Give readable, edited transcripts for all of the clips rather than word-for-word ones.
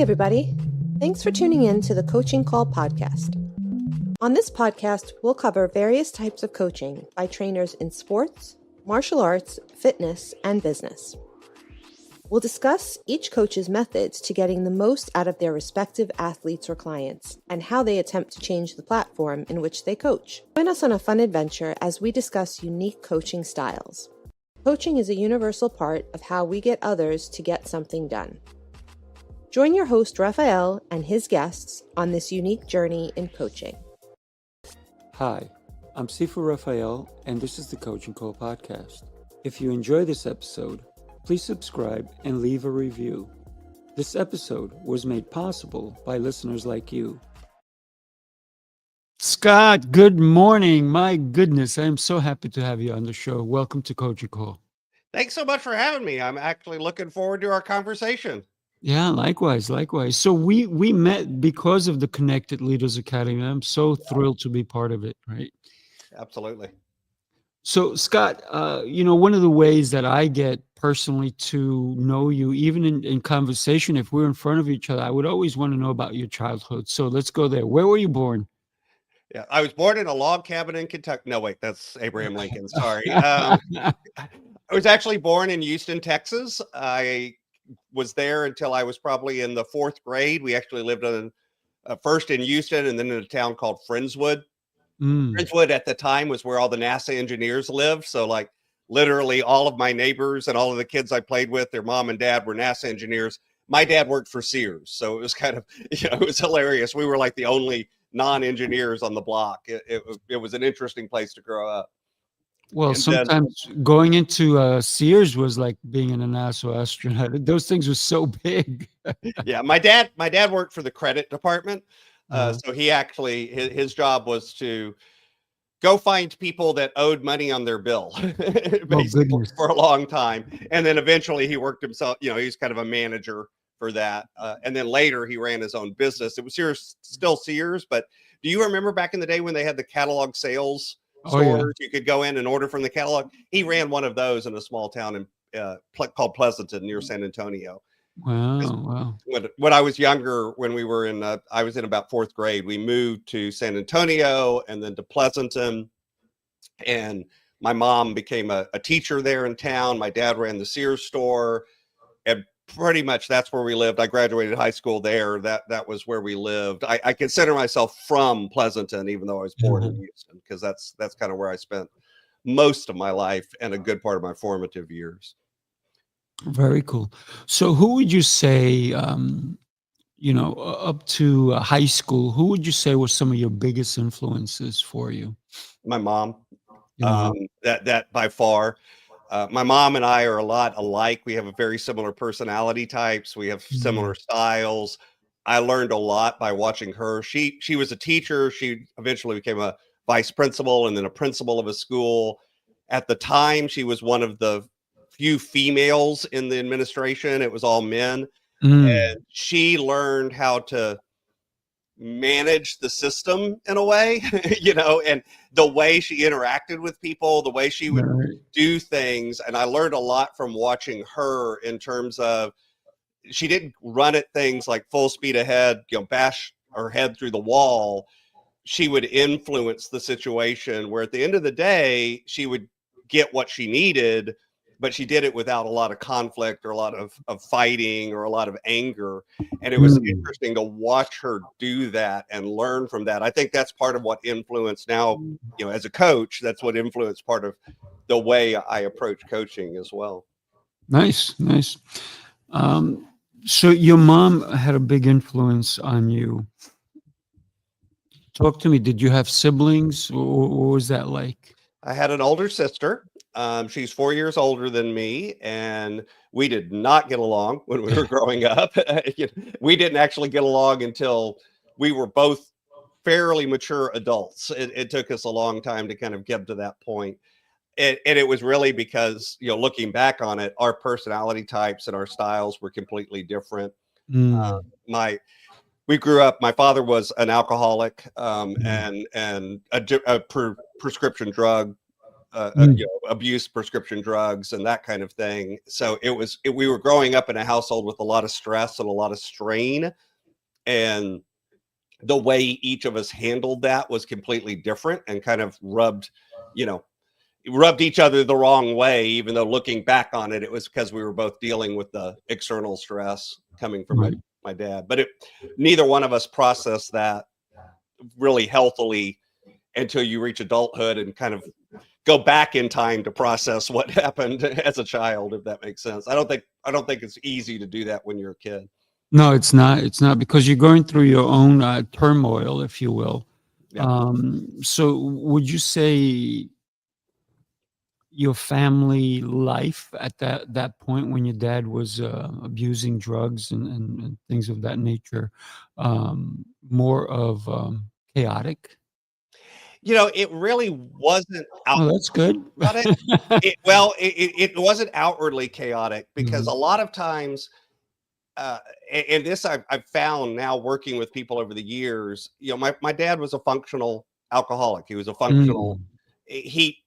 everybody. Thanks for tuning in to the Coaching Call podcast. On this podcast, we'll cover various types of coaching by trainers in sports, martial arts, fitness, and business. We'll discuss each coach's methods to getting the most out of their respective athletes or clients and how they attempt to change the platform in which they coach. Join us on a fun adventure as we discuss unique coaching styles. Coaching is a universal part of how we get others to get something done. Join your host, Rafael, and his guests on this unique journey in coaching. Hi, I'm Sifu Rafael, and this is the Coaching Call podcast. If you enjoy this episode, please subscribe and leave a review. This episode was made possible by listeners like you. Scott, good morning. My goodness, I am so happy to have you on the show. Welcome to Coaching Call. Thanks so much for having me. I'm actually looking forward to our conversation. Yeah, likewise. So we met because of the Connected Leaders Academy. I'm so thrilled to be part of it, right? Absolutely. So Scott, one of the ways that I get personally to know you, even in conversation, if we're in front of each other, I would always want to know about your childhood. So let's go there. Where were you born? Yeah, I was born in a log cabin in Kentucky. No, wait, that's Abraham Lincoln. Sorry. I was actually born in Houston, Texas. I was there until I was probably in the fourth grade. We actually lived first in Houston and then in a town called Friendswood. Friendswood at the time was where all the NASA engineers lived. So like literally all of my neighbors and all of the kids I played with, their mom and dad were NASA engineers. My dad worked for Sears. So it was kind of, it was hilarious. We were like the only non-engineers on the block. It was an interesting place to grow up. Well, And sometimes going into Sears was like being in a NASA astronaut. Those things were so big. Yeah, my dad worked for the credit department. So he actually, his job was to go find people that owed money on their bill basically for a long time. And then eventually he worked himself, he's kind of a manager for that. And then later he ran his own business. It was still Sears, but do you remember back in the day when they had the catalog sales stores? You could go in and order from the catalog. He ran one of those in a small town called Pleasanton near San Antonio. Wow. When I was younger, when we were I was in about fourth grade, we moved to San Antonio and then to Pleasanton. And my mom became a teacher there in town. My dad ran the Sears store. And pretty much that's where we lived. I graduated high school there. That was where we lived. I consider myself from Pleasanton, even though I was born in Houston, because that's kind of where I spent most of my life and a good part of my formative years. Very cool. So who would you say, up to high school, who would you say were some of your biggest influences for you? My mom, that by far. My mom and I are a lot alike. We have a very similar personality types. We have similar styles. I learned a lot by watching her. She was a teacher. She eventually became a vice principal and then a principal of a school. At the time, she was one of the few females in the administration. It was all men. And she learned how to manage the system in a way, and the way she interacted with people, the way she would do things. And I learned a lot from watching her in terms of, she didn't run at things like full speed ahead, bash her head through the wall. She would influence the situation where at the end of the day, she would get what she needed, but she did it without a lot of conflict or a lot of fighting or a lot of anger. And it was interesting to watch her do that and learn from that. I think that's part of what influenced now, as a coach, that's what influenced part of the way I approach coaching as well. Nice. So your mom had a big influence on you. Talk to me. Did you have siblings, or what was that like? I had an older sister. She's 4 years older than me, and we did not get along when we were growing up. We didn't actually get along until we were both fairly mature adults. It took us a long time to kind of get to that point. And it was really because, looking back on it, our personality types and our styles were completely different. We grew up, my father was an alcoholic and a prescription drug abuse prescription drugs and that kind of thing. So we were growing up in a household with a lot of stress and a lot of strain, and the way each of us handled that was completely different and kind of rubbed each other the wrong way, even though looking back on it, it was because we were both dealing with the external stress coming from my dad. But neither one of us processed that really healthily until you reach adulthood and kind of go back in time to process what happened as a child, if that makes sense. I don't think it's easy to do that when you're a kid. No, it's not. It's not, because you're going through your own turmoil, if you will. Yeah. So would you say your family life at that point, when your dad was abusing drugs and things of that nature, more of chaotic? It really wasn't Oh, that's good. chaotic. It wasn't outwardly chaotic, because a lot of times, and this I've found now working with people over the years, my dad was a functional alcoholic. He was a functional, he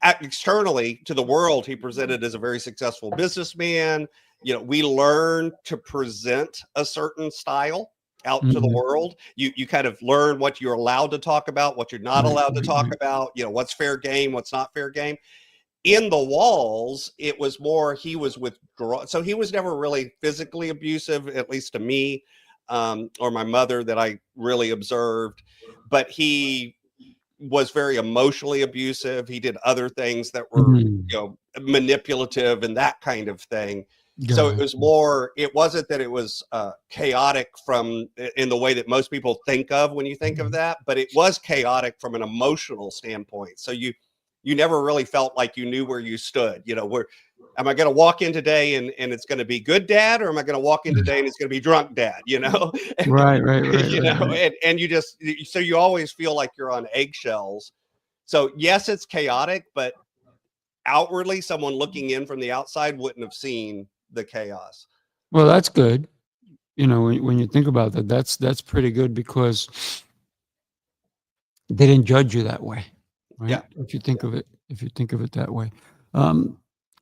externally to the world, he presented as a very successful businessman. We learn to present a certain style out to the world. You kind of learn what you're allowed to talk about, what you're not allowed to talk about, what's fair game, what's not fair game. In the walls, it was more, he was withdrawn. So he was never really physically abusive, at least to me, or my mother, that I really observed. But he was very emotionally abusive. He did other things that were, manipulative and that kind of thing. So it was more, it wasn't that it was chaotic in the way that most people think of when you think of that, but it was chaotic from an emotional standpoint. So you never really felt like you knew where you stood. Am I going to walk in today and it's going to be good dad, or am I going to walk in today and it's going to be drunk dad? Right. And so you always feel like you're on eggshells. So yes, it's chaotic, but outwardly, someone looking in from the outside wouldn't have seen the chaos. Well, that's good. When you think about that, that's pretty good, because they didn't judge you that way, right? Yeah. If you think of it that way.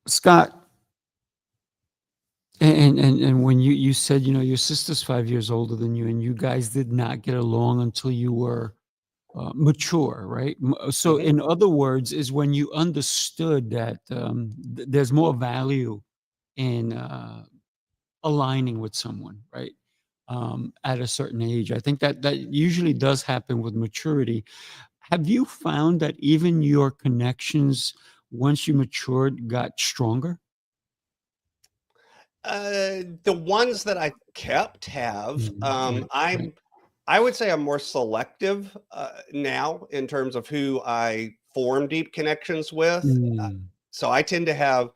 Scott, and when you said, your sister's 5 years older than you, and you guys did not get along until you were mature, right? So in other words, is when you understood that there's more value in aligning with someone, right? At a certain age. I think that usually does happen with maturity. Have you found that even your connections, once you matured, got stronger? The ones that I kept have. I would say I'm more selective now in terms of who I form deep connections with. So I tend to have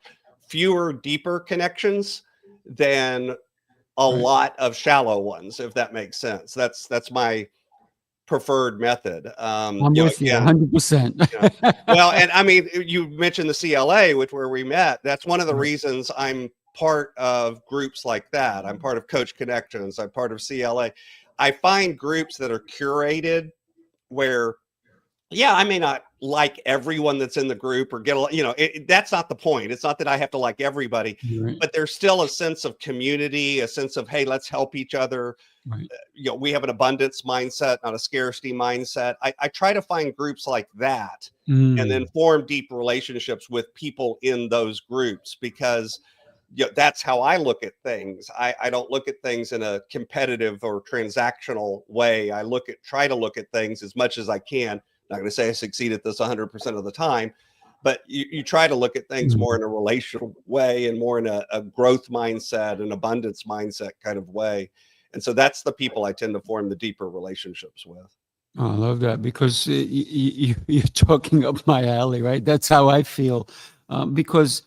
fewer deeper connections than a lot of shallow ones, if that makes sense. That's my preferred method. I'm with you 100%. Well, and I mean, you mentioned the CLA, where we met. That's one of the reasons I'm part of groups like that. I'm part of Coach Connections. I'm part of CLA. I find groups that are curated where, I may not like everyone that's in the group or that's not the point. It's not that I have to like everybody, but there's still a sense of community, a sense of, hey, let's help each other. We have an abundance mindset, not a scarcity mindset. I try to find groups like that and then form deep relationships with people in those groups, because that's how I look at things. I don't look at things in a competitive or transactional way. I try to look at things as much as I can. Not going to say I succeed at this 100% of the time, but you try to look at things more in a relational way and more in a growth mindset, an abundance mindset kind of way. And so that's the people I tend to form the deeper relationships with. Oh, I love that, because you're talking up my alley, right? That's how I feel, because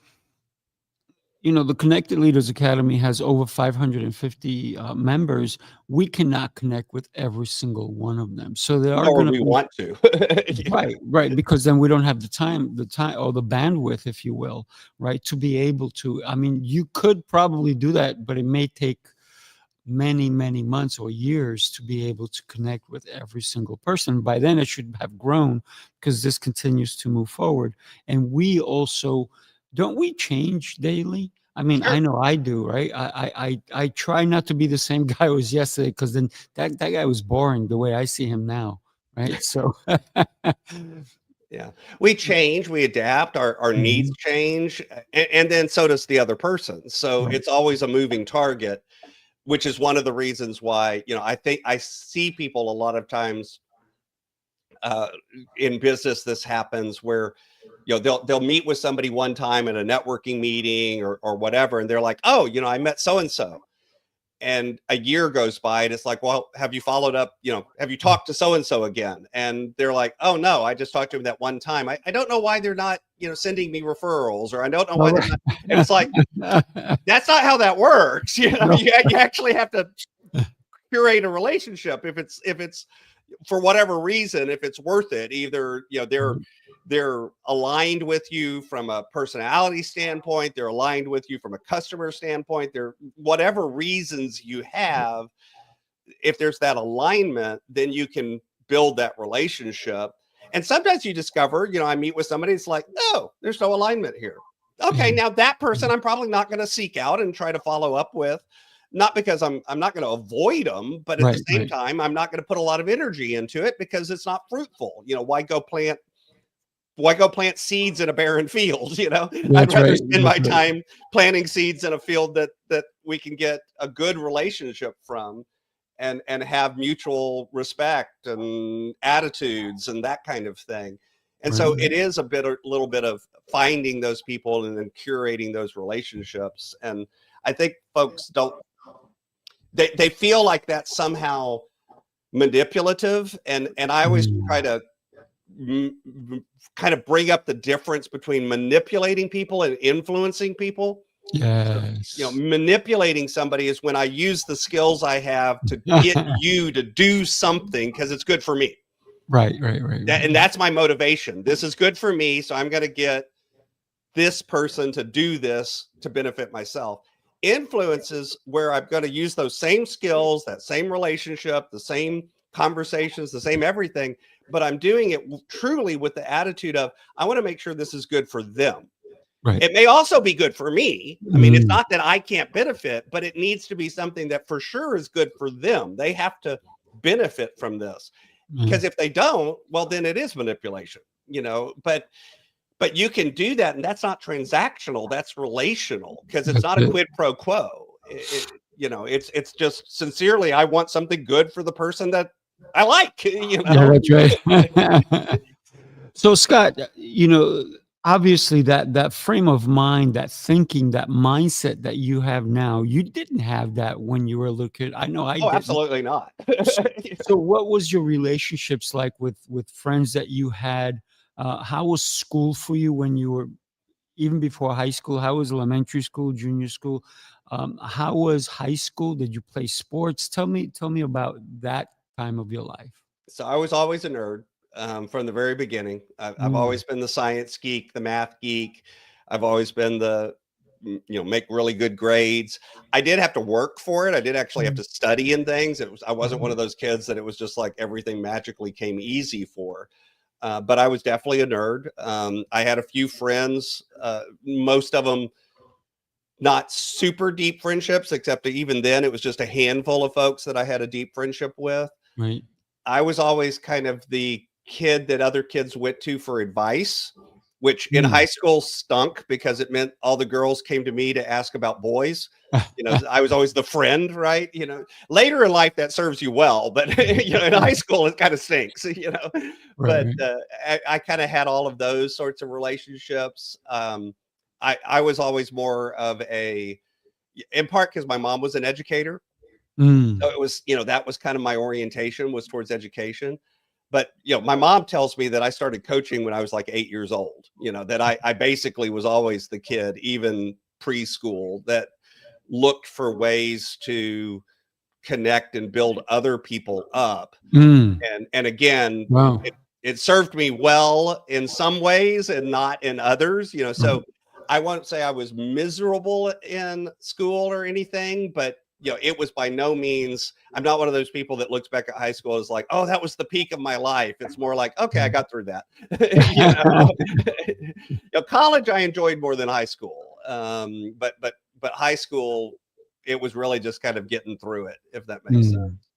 the Connected Leaders Academy has over 550 members. We cannot connect with every single one of them. So there are going to be, want to. right, because then we don't have the time or the bandwidth, if you will, right, to be able to. I mean, you could probably do that, but it may take many, many months or years to be able to connect with every single person. By then it should have grown, because this continues to move forward. And we also, don't we change daily? I mean, Sure. I know I do, right? I try not to be the same guy I was yesterday, because then that guy was boring the way I see him now, right? So Yeah, we change, we adapt, our needs Mhm. change, and then so does the other person. So Right. it's always a moving target, which is one of the reasons why, I think I see people a lot of times uh, in business. This happens where, they'll meet with somebody one time at a networking meeting or whatever, and they're like, oh, I met so and so. And a year goes by and it's like, well, have you followed up? Have you talked to so and so again? And they're like, oh no, I just talked to him that one time. I don't know why they're not sending me referrals, or I don't know All why they're not. And it's like, right. that's not how that works. No. You actually have to curate a relationship. If it's for whatever reason, if it's worth it, either they're aligned with you from a personality standpoint, they're aligned with you from a customer standpoint, they're whatever reasons you have. If there's that alignment, then you can build that relationship. And sometimes you discover, I meet with somebody, it's like, no, there's no alignment here. Okay, Mhm. now that person I'm probably not going to seek out and try to follow up with, not because I'm not going to avoid them, but at the Right, same right, time I'm not going to put a lot of energy into it because it's not fruitful. Why go plant seeds in a barren field? I'd that's rather right, spend my that's right. time planting seeds in a field that we can get a good relationship from, and have mutual respect and attitudes and that kind of thing. And Right, so it is a little bit of finding those people and then curating those relationships. And I think folks don't, they feel like that's somehow manipulative. And I always try mm, to kind of bring up the difference between manipulating people and influencing people. So, yes. manipulating somebody is when I use the skills I have to get you to do something because it's good for me. Right, right, right, right, And right. that's my motivation. This is good for me, so I'm going to get this person to do this to benefit myself. Influences where I'm going to use those same skills, that same relationship, the same conversations, the same everything, but I'm doing it truly with the attitude of, I want to make sure this is good for them. Right. It may also be good for me. I mean, it's Mm, not that I can't benefit, but it needs to be something that for sure is good for them. They have to benefit from this. Because mm, if they don't, well, then it is manipulation. But you can do that, and that's not transactional. That's relational, because it's that's not a it. quid pro quo. It's just sincerely, I want something good for the person that I like. Yeah, that's right. So Scott, obviously that frame of mind, that thinking, that mindset that you have now, you didn't have that when you were a little kid. I know I Oh, didn't. absolutely not. So, so what was your relationships like with friends that you had? How was school for you when you were, even before high school? How was elementary school, junior school? How was high school? Did you play sports? Tell me about that time of your life. So I was always a nerd from the very beginning. I've Mm, always been the science geek, the math geek. I've always been make really good grades. I did have to work for it. I did actually have mm, to study in things. I wasn't one mhm, of those kids that it was just like everything magically came easy for. But I was definitely a nerd. I had a few friends, most of them not super deep friendships, except that even then it was just a handful of folks that I had a deep friendship with. right. I was always kind of the kid that other kids went to for advice, which in Mm. high school stunk because it meant all the girls came to me to ask about boys. I was always the friend, right? Later in life that serves you well, but in high school it kind of stinks. Right, But right. I kind of had all of those sorts of relationships. I was always more of in part because my mom was an educator. So Mm, it was, that was kind of my orientation was towards education. But, my mom tells me that I started coaching when I was like 8 years old, that I basically was always the kid, even preschool, that looked for ways to connect and build other people up. mm. And again, Wow. it served me well in some ways and not in others. So Right. I won't say I was miserable in school or anything, but it was by no means, I'm not one of those people that looks back at high school as like, oh, that was the peak of my life. It's more like, okay, I got through that. College I enjoyed more than high school. But high school, it was really just kind of getting through it, if that makes sense.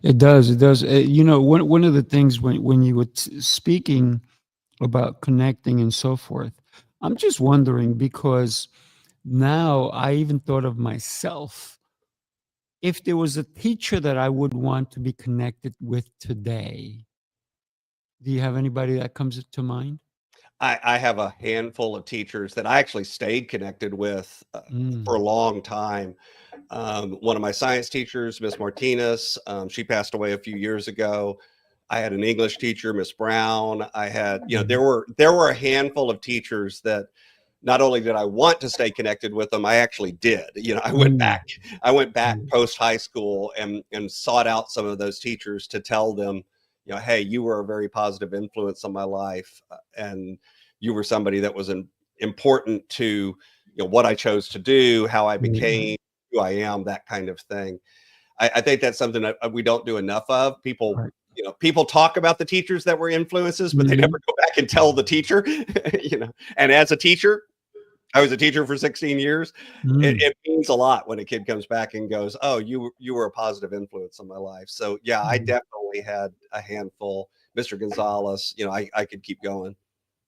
It does. It does. One of the things when you were speaking about connecting and so forth, I'm just wondering, because now I even thought of myself, if there was a teacher that I would want to be connected with today. Do you have anybody that comes to mind? I have a handful of teachers that I actually stayed connected with for a long time. One of my science teachers, Miss Martinez, she passed away a few years ago. I had an English teacher, Miss Brown. I had, there were a handful of teachers that not only did I want to stay connected with them, I actually did. I went back post high school and sought out some of those teachers to tell them, hey, you were a very positive influence on my life, and you were somebody that was important to what I chose to do, how I became who I am, that kind of thing. I think that's something that we don't do enough of. People, people talk about the teachers that were influences, but they never go back and tell the teacher. And as a teacher, I was a teacher for 16 years. It means a lot when a kid comes back and goes, oh, you were a positive influence on my life. So yeah, I definitely had a handful. Mr. Gonzalez, I could keep going.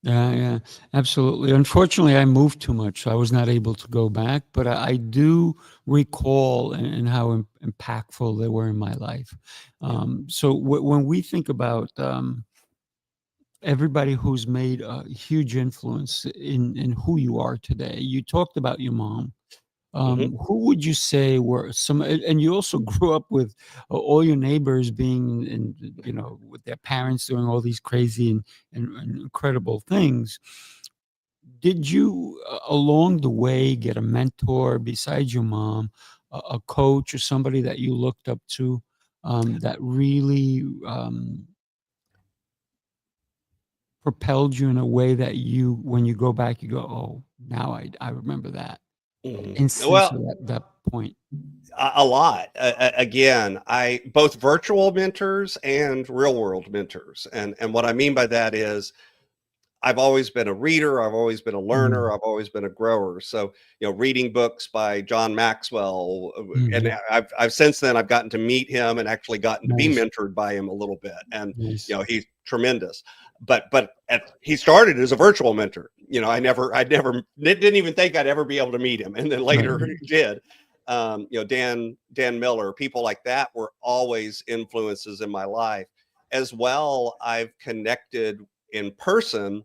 Yeah, absolutely. Unfortunately, I moved too much, so I was not able to go back. But I do recall and how impactful they were in my life. So when we think about everybody who's made a huge influence in who you are today, you talked about your mom. Who would you say were some, and you also grew up with all your neighbors being with their parents doing all these crazy and incredible things. Did you along the way get a mentor besides your mom, a coach or somebody that you looked up to that really propelled you in a way that when you go back, you go, oh, now I remember that instance Well, or that point? a lot. Again, I both virtual mentors and real world mentors. And what I mean by that is I've always been a reader. I've always been a learner. I've always been a grower. So, reading books by John Maxwell, and I've since then I've gotten to meet him and actually gotten to be mentored by him a little bit. And he's tremendous. But he started as a virtual mentor. I didn't even think I'd ever be able to meet him, and then later did. Dan Miller, people like that were always influences in my life. As well, I've connected in person.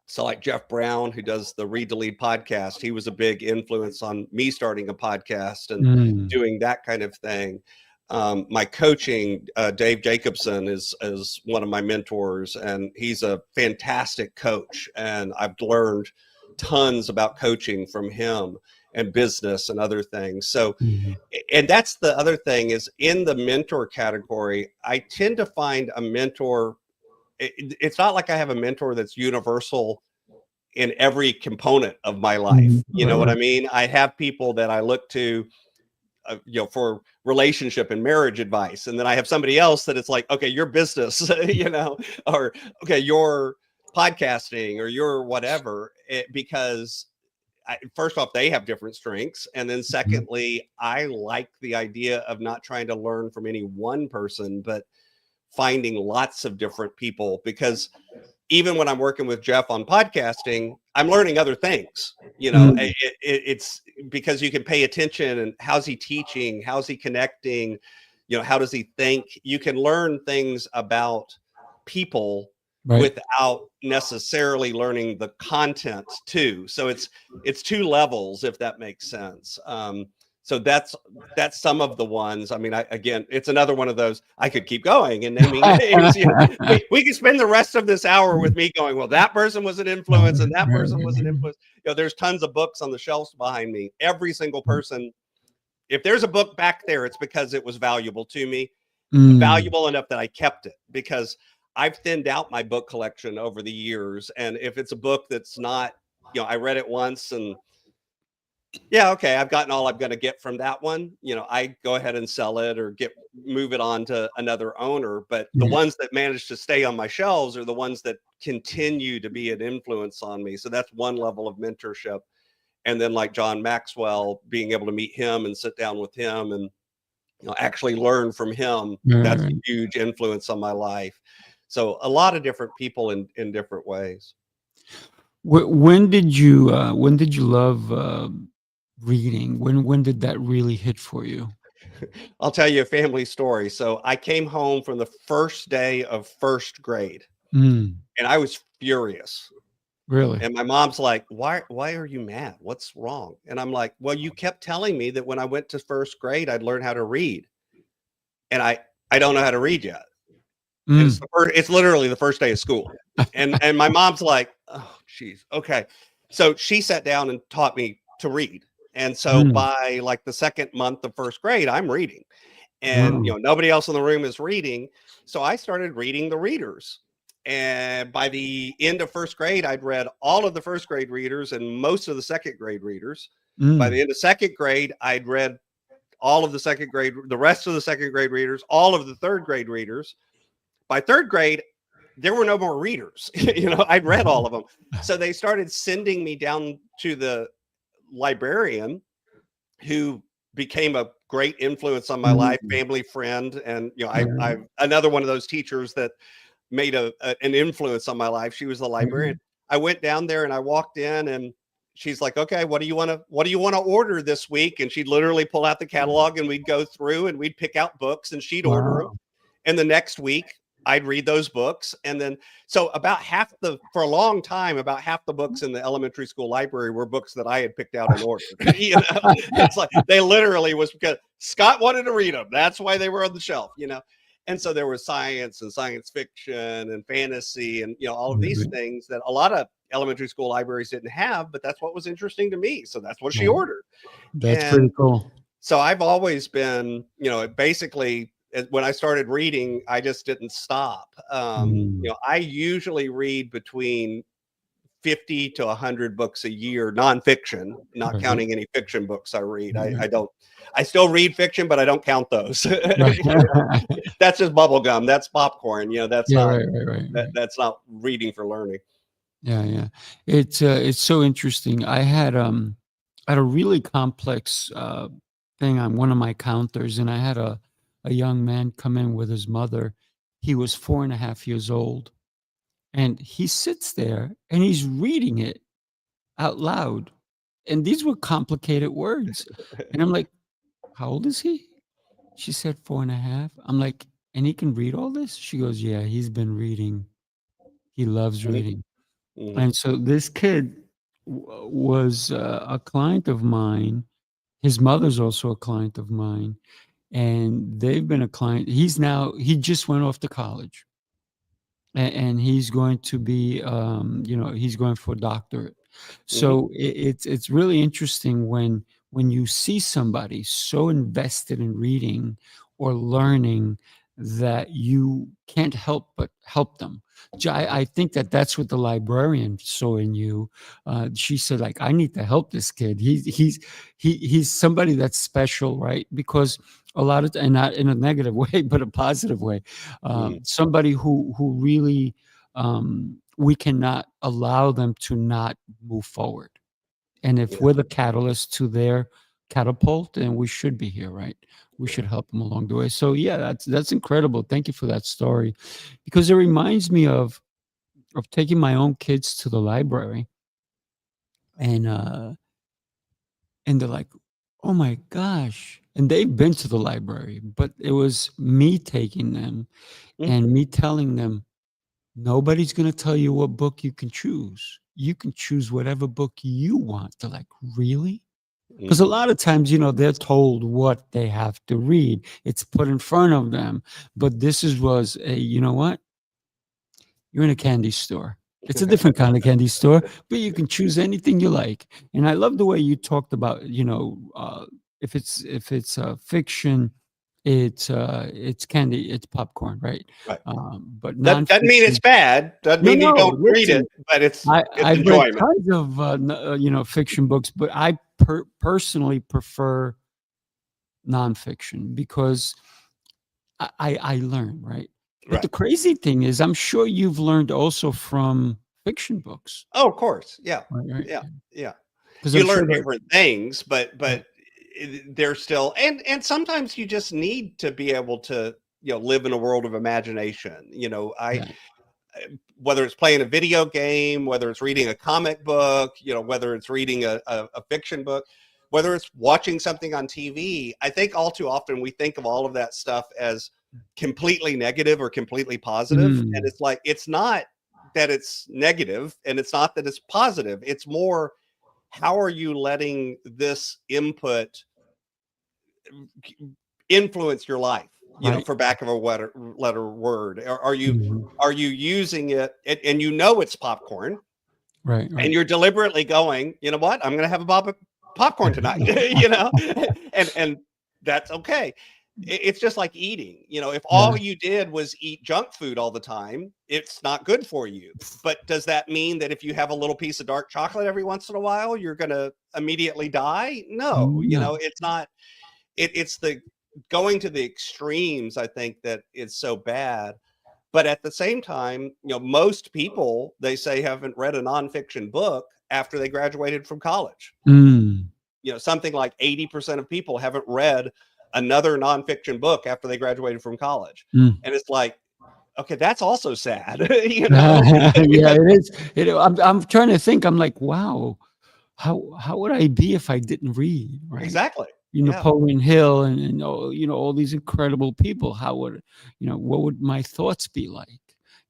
So like Jeff Brown, who does the Read to Lead podcast, he was a big influence on me starting a podcast and doing that kind of thing. My coaching, Dave Jacobson is one of my mentors, and he's a fantastic coach. And I've learned tons about coaching from him and business and other things. So, and that's the other thing is in the mentor category, I tend to find a mentor. It's not like I have a mentor that's universal in every component of my life. You know what I mean? I have people that I look to, for relationship and marriage advice. And then I have somebody else that it's like, okay, your business, or okay, your podcasting or your whatever, because first off, they have different strengths. And then secondly, I like the idea of not trying to learn from any one person, but finding lots of different people, because even when I'm working with Jeff on podcasting, I'm learning other things. It's because you can pay attention and how's he teaching? How's he connecting? How does he think? You can learn things about people without necessarily learning the content too. So it's two levels, if that makes sense. So that's some of the ones. I mean, again, it's another one of those. I could keep going and naming names. We could spend the rest of this hour with me going, well, that person was an influence and that person was an influence. There's tons of books on the shelves behind me. Every single person, if there's a book back there, it's because it was valuable to me, valuable enough that I kept it, because I've thinned out my book collection over the years. And if it's a book that's not, I read it once and yeah, okay, I've gotten all I'm going to get from that one. I go ahead and sell it or move it on to another owner. But the Yeah. ones that manage to stay on my shelves are the ones that continue to be an influence on me. So that's one level of mentorship. And then like John Maxwell, being able to meet him and sit down with him and actually learn from him, that's a Right. huge influence on my life. So a lot of different people in different ways. When did you love reading? When did that really hit for you? I'll tell you a family story. So I came home from the first day of first grade Mm, and I was furious. really? And my mom's like, why are you mad? What's wrong? And I'm like, well, you kept telling me that when I went to first grade, I'd learn how to read. And I don't know how to read yet. And Mm, it's literally the first day of school. And my mom's like, oh, geez, okay. So she sat down and taught me to read. And so mm, by like the second month of first grade, I'm reading. And wow. nobody else in the room is reading. So I started reading the readers. And by the end of first grade, I'd read all of the first grade readers and most of the second grade readers. By the Mm, end of second grade, I'd read all of the rest of the second grade readers, all of the third grade readers. By third grade, there were no more readers. I'd read all of them. So they started sending me down to the librarian, who became a great influence on my life, mm, family friend. And, right, I another one of those teachers that made an influence on my life. She was the librarian. right. I went down there and I walked in and she's like, okay, what do you want to order this week? And she'd literally pull out the catalog and we'd go through and we'd pick out books and she'd order them. Wow. And the next week I'd read those books. And then, so for a long time, about half the books in the elementary school library were books that I had picked out and ordered. It's like they literally was because Scott wanted to read them. That's why they were on the shelf. And so there was science and science fiction and fantasy and, all of these Right, things that a lot of elementary school libraries didn't have, but that's what was interesting to me. So that's what she right. ordered. That's pretty And cool. so I've always been, basically when I started reading, I just didn't stop. Mm, I usually read between 50 to 100 books a year, nonfiction, not right, counting any fiction books I read. I right, don't, I still read fiction, but I don't count those. right. That's just bubble gum. That's popcorn. Yeah, right, right, right, right. That's not reading for learning. Yeah, yeah. It's so interesting. I had a really complex thing on one of my counters, and I had a young man come in with his mother. He was 4.5 years old, and he sits there and he's reading it out loud. And these were complicated words. And I'm like, how old is he? She said 4.5. I'm like, and he can read all this? She goes, yeah, he's been reading. He loves Mhm, reading. mhm, And so this kid was a client of mine. His mother's also a client of mine, and they've been a client. He just went off to college, and he's going to be, he's going for a doctorate. mhm. So it's really interesting when you see somebody so invested in reading or learning that you can't help but help them. I think that that's what the librarian saw in you. She said, like, I need to help this kid. He's somebody that's special, right? Because a lot of, and not in a negative way, but a positive way. Mhm. Somebody who really, we cannot allow them to not move forward. And if Yeah, we're the catalyst to their catapult, then we should be here, right? We yeah, should help them along the way. So yeah, that's incredible. Thank you for that story, because it reminds me of taking my own kids to the library, and they're like, oh my gosh. And they've been to the library, but it was me taking them mhm, and me telling them, nobody's going to tell you what book you can choose. You can choose whatever book you want. They're like, really? Because a mhm. lot of times, they're told what they have to read. It's put in front of them. But was a, you know what? You're in a candy store. It's a different kind of candy store, but you can choose anything you like. And I love the way you talked about, if it's fiction, it's candy, it's popcorn, right? Right. But That doesn't mean it's nonfiction. bad. Doesn't No, mean you no, don't read it, listen, but it's I've read enjoyment. tons of, fiction books, but I personally prefer nonfiction because I learn, right? But the Right. crazy thing is, I'm sure you've learned also from fiction books, Oh, of course. Yeah. right? Yeah. Yeah. Because You I'm sure learn that, different things, but right, they're still, and sometimes you just need to be able to, live in a world of imagination. yeah, Whether it's playing a video game, whether it's reading a comic book, whether it's reading a fiction book, whether it's watching something on TV. I think all too often we think of all of that stuff as completely negative or completely positive. And mm, it's like, it's not that it's negative and it's not that it's positive. It's more, how are you letting this input influence your life, right, for back of a letter word? mhm, Are you using it, and it's popcorn, right, and right. you're deliberately going, you know what, I'm going to have a popcorn tonight, and that's okay. It's just like eating. If Yeah, all you did was eat junk food all the time, it's not good for you. But does that mean that if you have a little piece of dark chocolate every once in a while, you're going to immediately die? No, no, it's not. It's the going to the extremes, I think, that is so bad. But at the same time, most people, they say, haven't read a nonfiction book after they graduated from college. mm, Something like 80% of people haven't read another nonfiction book after they graduated from college. mm. And it's like, okay, that's also sad, Yeah, because it is. I'm trying to think. I'm like, wow, how would I be if I didn't read, right? exactly. Yeah. Napoleon Hill and all these incredible people. How would what would my thoughts be like?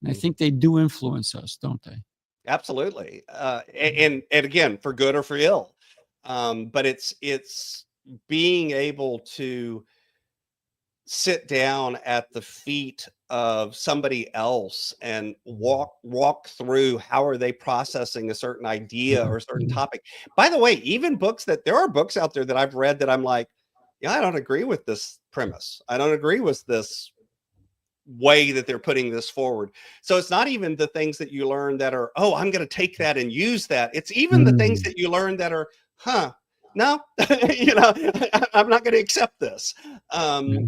And I Mhm. think they do influence us, don't they? Absolutely. And again, for good or for ill. But it's being able to sit down at the feet of somebody else and walk through how are they processing a certain idea Yeah, or a certain yeah. topic. By the way, even there are books out there that I've read that I'm like, yeah, I don't agree with this premise. I don't agree with this way that they're putting this forward. So it's not even the things that you learn that are, oh, I'm going to take that and use that. It's even the things Mm, that you learn that are, no, I'm not going to accept this. yeah,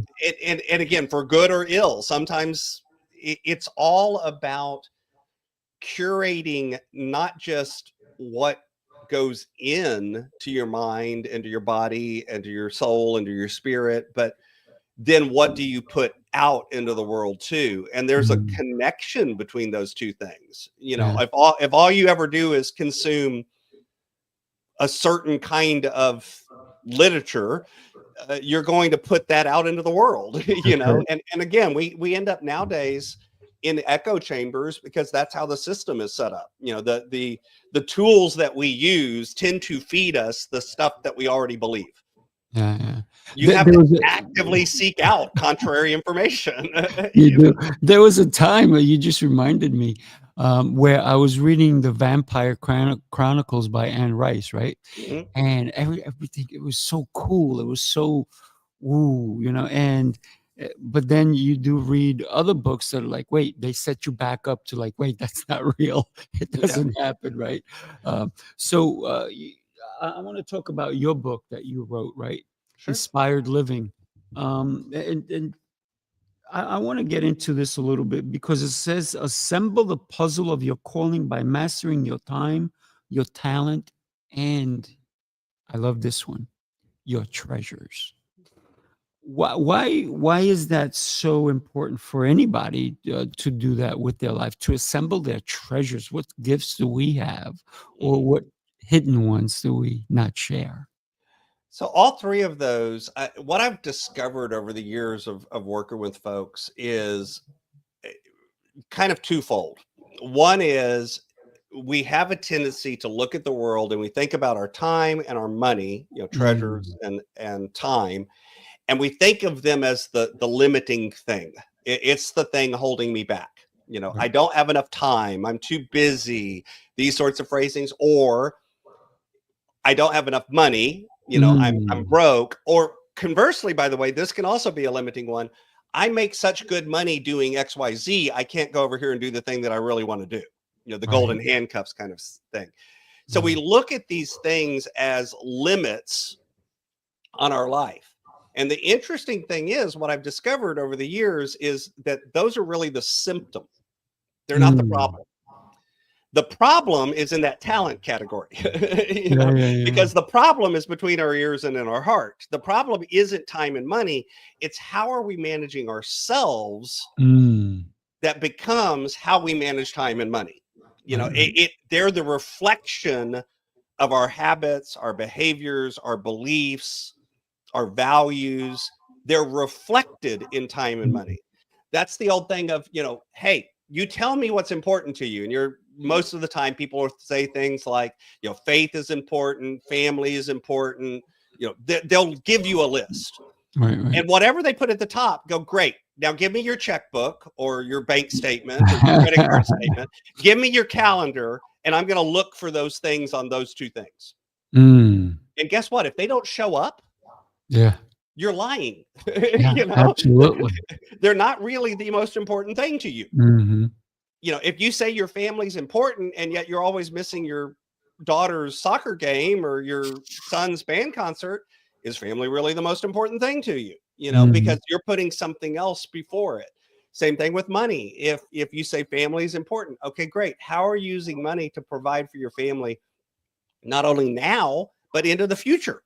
And again, for good or ill, sometimes it's all about curating not just what goes in to your mind and to your body and to your soul and to your spirit, but then what do you put out into the world too? And there's a mm, connection between those two things. yeah, If all you ever do is consume a certain kind of literature, you're going to put that out into the world, that's right. and again, we end up nowadays in echo chambers because that's how the system is set up. The tools that we use tend to feed us the stuff that we already believe. Yeah, yeah. You have There to was actively seek out contrary information. you do. There was a time where you just reminded me, where I was reading the Vampire Chronicles by Anne Rice, right? Mhm. And everything, it was so cool. It was so woo, and but then you do read other books that are like, wait, they set you back up to like, wait, that's not real. It Yeah, doesn't happen, right? So I want to talk about your book that you wrote, right? sure. Inspired Living. And I want to get into this a little bit because it says assemble the puzzle of your calling by mastering your time, your talent, and I love this one, your treasures. Why is that so important for anybody to do that with their life, to assemble their treasures? What gifts do we have, or Mhm. what hidden ones do we not share? So all three of those, what I've discovered over the years of working with folks is eh, kind of twofold. One is we have a tendency to look at the world and we think about our time and our money, treasures Mm, and time, and we think of them as the limiting thing. It's the thing holding me back. I right. don't have enough time. I'm too busy. These sorts of phrasings, or I don't have enough money. I'm Mm, broke. Or conversely, by the way, this can also be a limiting one. I make such good money doing XYZ. I can't go over here and do the thing that I really want to do. The right. golden handcuffs kind of thing. So we look at these things as limits on our life. And the interesting thing is, what I've discovered over the years is that those are really the symptom. They're not the problem. The problem is in that talent category, because the problem is between our ears and in our heart. The problem isn't time and money. It's how are we managing ourselves that becomes how we manage time and money. They're the reflection of our habits, our behaviors, our beliefs, our values. They're reflected in time and money. That's the old thing of, hey, you tell me what's important to you. And most of the time people will say things like, faith is important, family is important. They'll give you a list. Right. And whatever they put at the top, go, great. Now give me your checkbook or your bank statement or your credit card statement. Give me your calendar, and I'm going to look for those things on those two things. And guess what? If they don't show up, you're lying. Absolutely. They're not really the most important thing to you. If you say your family's important and yet you're always missing your daughter's soccer game or your son's band concert, is family really the most important thing to you? Because you're putting something else before it. Same thing with money. If you say family is important, okay, great. How are you using money to provide for your family, not only now, but into the future?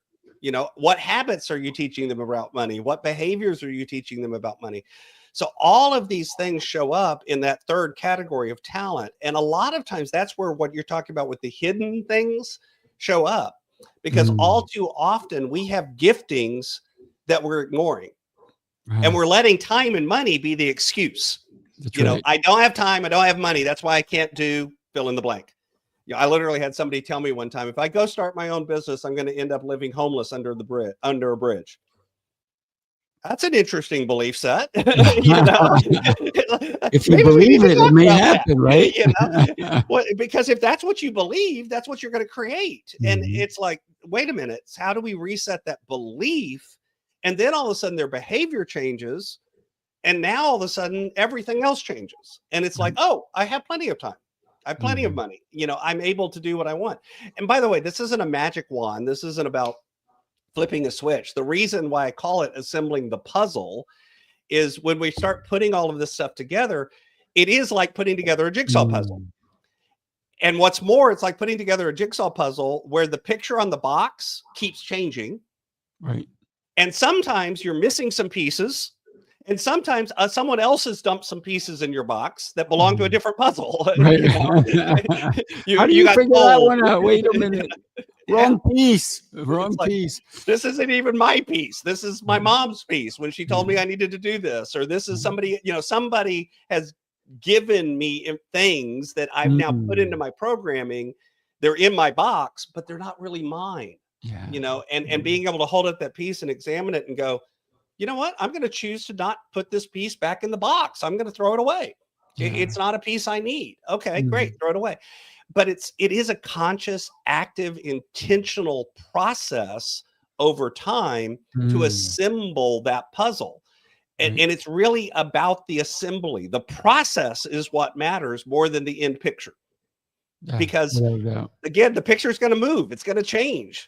What habits are you teaching them about money? What behaviors are you teaching them about money? So all of these things show up in that third category of talent. And a lot of times that's where what you're talking about with the hidden things show up, because all too often we have giftings that we're ignoring, and we're letting time and money be the excuse. Right. I don't have time. I don't have money. That's why I can't do fill in the blank. I literally had somebody tell me one time, if I go start my own business, I'm going to end up living homeless under a bridge. That's an interesting belief set. If you believe it, it may happen, right? Because if that's what you believe, that's what you're going to create. And it's like, wait a minute, how do we reset that belief? And then all of a sudden their behavior changes. And now all of a sudden everything else changes. And it's like, oh, I have plenty of time. I have plenty of money. I'm able to do what I want. And by the way, this isn't a magic wand. This isn't about flipping a switch. The reason why I call it assembling the puzzle is when we start putting all of this stuff together, it is like putting together a jigsaw puzzle. And what's more, it's like putting together a jigsaw puzzle where the picture on the box keeps changing. Right. And sometimes you're missing some pieces. And sometimes someone else has dumped some pieces in your box that belong to a different puzzle. Right. How do you figure that one out? Wait a minute. Wrong piece. Wrong piece. This isn't even my piece. This is my mom's piece when she told me I needed to do this. Or this is somebody, somebody has given me things that I've now put into my programming. They're in my box, but they're not really mine. And being able to hold up that piece and examine it and go, you know what? I'm going to choose to not put this piece back in the box. I'm going to throw it away. It's not a piece I need. Okay, great. Throw it away. But it is a conscious, active, intentional process over time to assemble that puzzle. And it's really about the assembly. The process is what matters more than the end picture. Because again, the picture is going to move. It's going to change.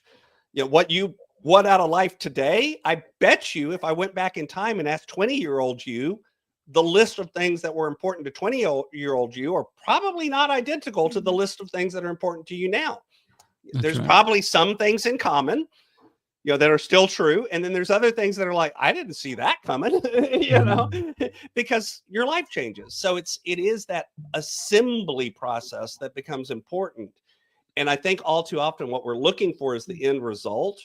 What you want out of life today, I bet you if I went back in time and asked 20-year-old you, the list of things that were important to 20-year-old you are probably not identical to the list of things that are important to you now. There's probably some things in common, that are still true. And then there's other things that are like, I didn't see that coming, because your life changes. So it is that assembly process that becomes important. And I think all too often what we're looking for is the end result.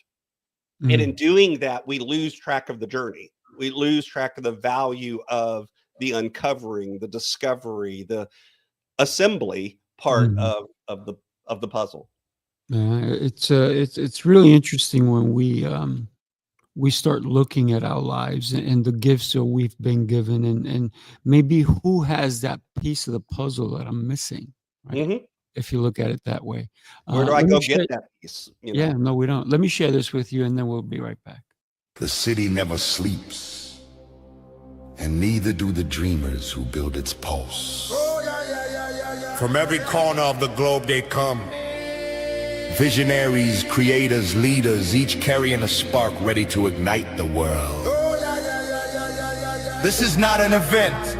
And in doing that, we lose track of the journey. We lose track of the value of the uncovering, the discovery, the assembly part of the puzzle. It's really interesting when we start looking at our lives and the gifts that we've been given, and maybe who has that piece of the puzzle that I'm missing, right? If you look at it that way. Where do I go get that piece? Yeah, no, we don't. Let me share this with you and then we'll be right back. The city never sleeps, and neither do the dreamers who build its pulse. From every corner of the globe they come, Visionaries, creators, leaders, each carrying a spark ready to ignite the world. This is not an event.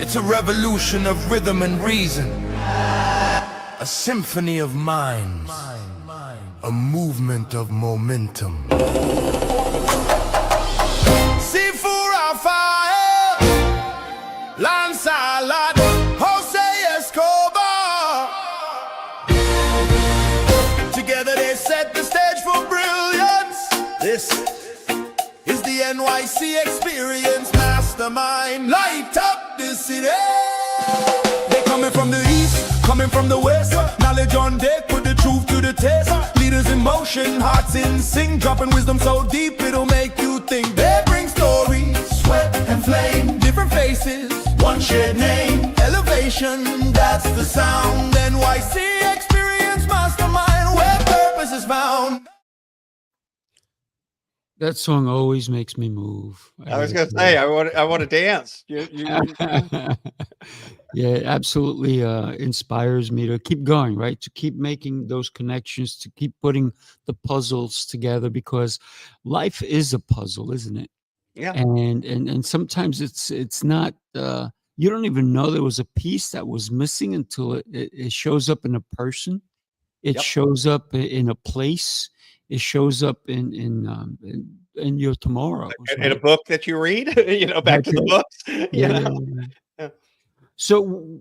It's a revolution of rhythm and reason. A symphony of minds. A movement of momentum. Sifu, Rafael, Lancelot, Jose Escobar. Together they set the stage for brilliance. This is the NYC experience. Mastermind, light up the city. They coming from the east, coming from the west. Knowledge on deck, put the truth to the test. Leaders in motion, hearts in sync, dropping wisdom so deep it'll make you think. They bring stories, sweat and flame, different faces, one shared name. Elevation, that's the sound. NYC experience, mastermind, where purpose is found. That song always makes me move. I was going to say, I want to dance. Yeah, it absolutely inspires me to keep going, right? To keep making those connections, to keep putting the puzzles together, because life is a puzzle, isn't it? Yeah. And sometimes it's not. You don't even know there was a piece that was missing until it shows up in a person. It Yep. shows up in a place. It shows up in your tomorrow. In a book that you read, back to the books. Yeah. Yeah. So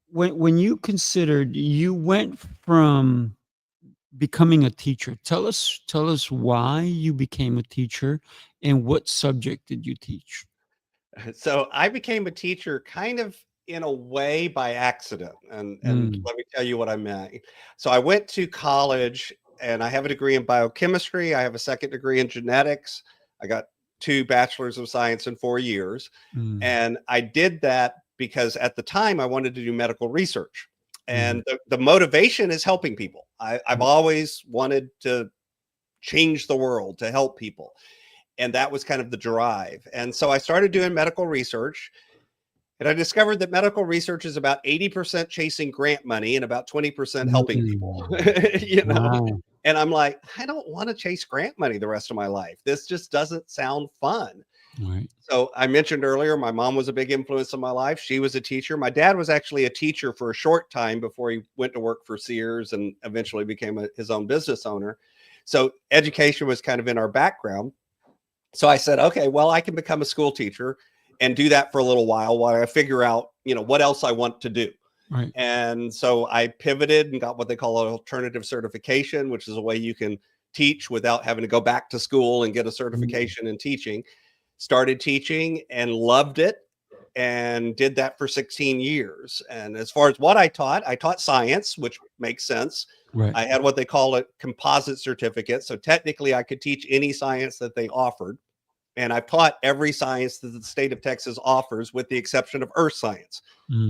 when you considered, you went from becoming a teacher. Tell us why you became a teacher and what subject did you teach? So I became a teacher kind of in a way by accident. And let me tell you what I meant. So I went to college and I have a degree in biochemistry. I have a second degree in genetics. I got 2 bachelors of science in 4 years. And I did that because at the time I wanted to do medical research. And the motivation is helping people. I've always wanted to change the world, to help people. And that was kind of the drive. And so I started doing medical research. And I discovered that medical research is about 80% chasing grant money and about 20% helping people. Wow. And I'm like, I don't want to chase grant money the rest of my life. This just doesn't sound fun. Right. So I mentioned earlier, my mom was a big influence in my life. She was a teacher. My dad was actually a teacher for a short time before he went to work for Sears and eventually became his own business owner. So education was kind of in our background. So I said, okay, well, I can become a school teacher and do that for a little while I figure out, what else I want to do. Right. And so I pivoted and got what they call an alternative certification, which is a way you can teach without having to go back to school and get a certification in teaching. Started teaching and loved it and did that for 16 years. And as far as what I taught science, which makes sense. Right. I had what they call a composite certificate. So technically I could teach any science that they offered. And I've taught every science that the state of Texas offers, with the exception of earth science.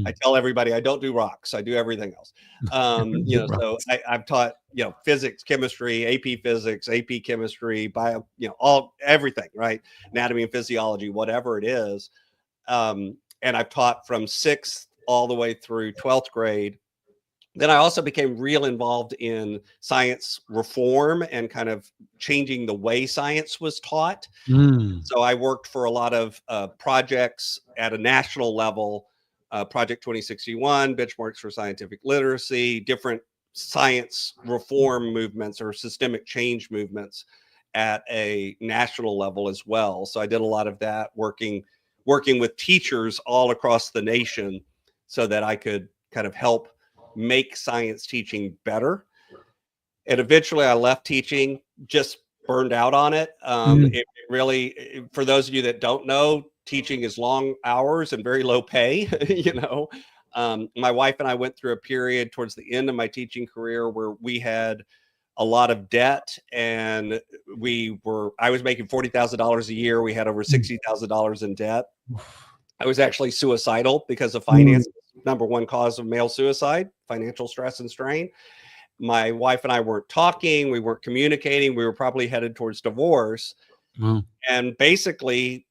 I tell everybody I don't do rocks. I do everything else. So I've taught, physics, chemistry, AP physics, AP chemistry, bio, everything, right? Anatomy and physiology, whatever it is. And I've taught from 6th all the way through 12th grade. Then I also became real involved in science reform and kind of changing the way science was taught. So I worked for a lot of projects at a national level, Project 2061, Benchmarks for Scientific Literacy, different science reform movements or systemic change movements at a national level as well. So I did a lot of that, working with teachers all across the nation so that I could kind of help make science teaching better. And eventually I left teaching, just burned out on it. It really, for those of you that don't know, teaching is long hours and very low pay. My wife and I went through a period towards the end of my teaching career where we had a lot of debt, and I was making $40,000 a year. We had over $60,000 in debt. I was actually suicidal because of finance. Number one cause of male suicide, financial stress and strain. My wife and I weren't talking. We weren't communicating. We were probably headed towards divorce. And basically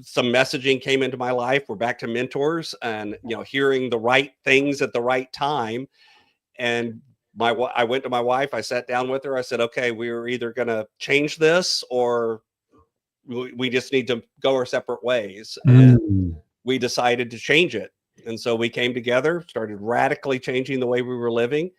some messaging came into my life. We're back to mentors and, hearing the right things at the right time. And I went to my wife, I sat down with her, I said, okay, we were either going to change this or we just need to go our separate ways. And Mm. we decided to change it. And so we came together, started radically changing the way we were living.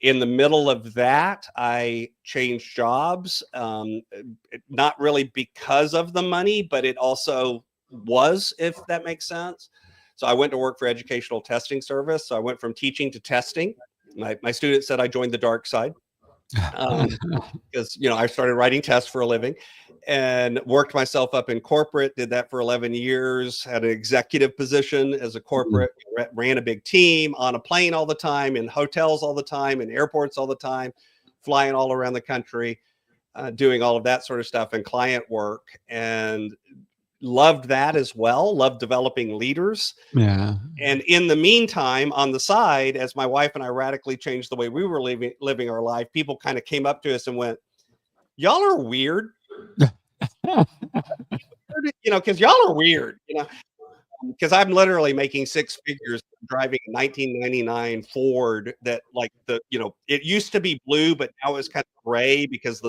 In the middle of that, I changed jobs, not really because of the money, but it also was, if that makes sense. So I went to work for Educational Testing Service. So I went from teaching to testing. My students said I joined the dark side. Because I started writing tests for a living and worked myself up in corporate, did that for 11 years, had an executive position as a corporate, ran a big team on a plane all the time, in hotels all the time, in airports all the time, flying all around the country, doing all of that sort of stuff and client work, and loved that as well, loved developing leaders. Yeah. And in the meantime, on the side, as my wife and I radically changed the way we were living our life, people kind of came up to us and went, y'all are weird. Because y'all are weird, because I'm literally making six figures driving a 1999 Ford that it used to be blue, but now it's kind of gray because